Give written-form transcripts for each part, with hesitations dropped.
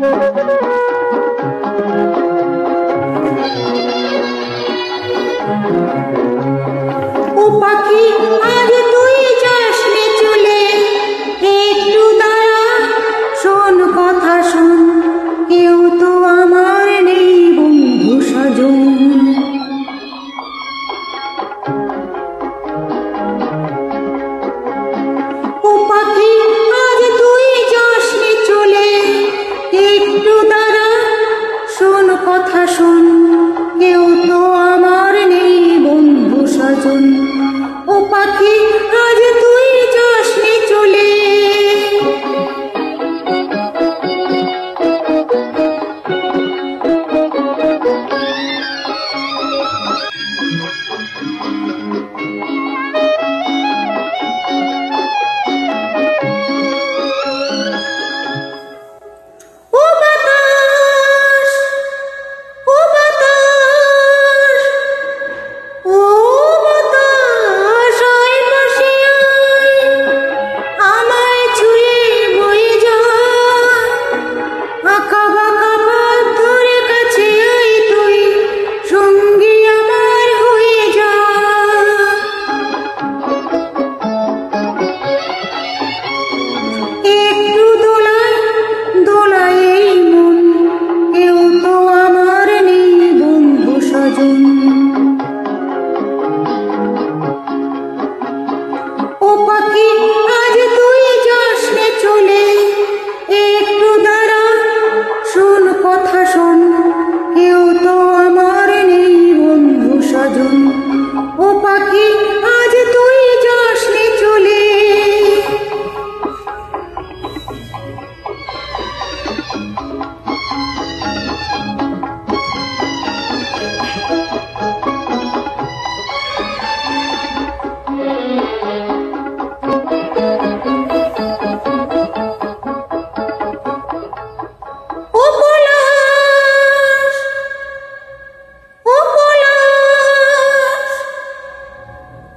ও পাখি আজ তুই যাসনি চলে, একটু দাঁড়া শোন কথা শোন, কেউ তো আমার নেই বন্ধু স্বজন। ও পাখি আজ তুই যাসনি চলে, একটু দাঁড়া শোন কথা শোন, কেউ তো আমার নেই বন্ধু স্বজন। ও পাখি আজ তুই যাসনি চলে। ও বাতাস, ও বাতাস, ও বাতাস আয় পাশে আয়, আমায় ছুঁয়ে বয়ে যা, আঁকা বাঁকা পথ ধরে কাছে আয় তুই, সঙ্গী আমার হয়ে যা। একটু দোলায় দোলায় এই মন, কেউ তো আমার নেই বন্ধু স্বজন। ও পাখি আজ তুই যাসনি চলে, একটু দাঁড়া শোন কথা শোন, কেউ তো আমার নেই বন্ধু স্বজন। ও পাখি আজ তুই যাসনি চলে। ও পলাশ, ও পলাশ,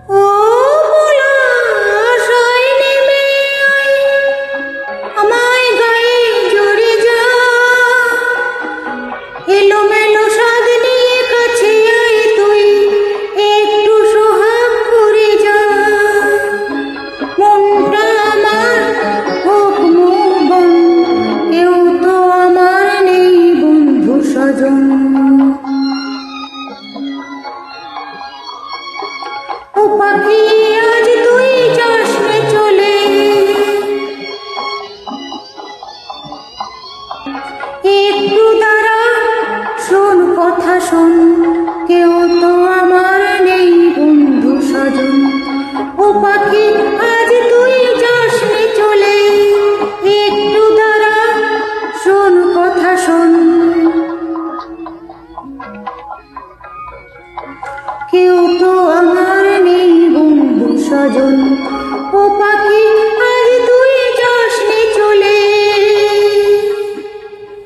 ও পলাশ আয় নেমে আয়, আমায় গায়ে জড়ে যা, এলোমেলো সাদ নিয়ে কাছে আয় তুই, একটু সোহাগ করে যা। মনটা আমার হোক মোহন, কেউ তো আমার নেই বন্ধু স্বজন। ও পাখি আজ তুই যাসনি চলে, একটু দাঁড়া শোন কথা শোন, কেউ তো আমার নেই বন্ধু স্বজন। ও পাখি আজ তুই যাসনি চলে, একটু দাঁড়া শোন কথা শোন, কেউ তো আমার নেই বন্ধু স্বজন। ও পাখি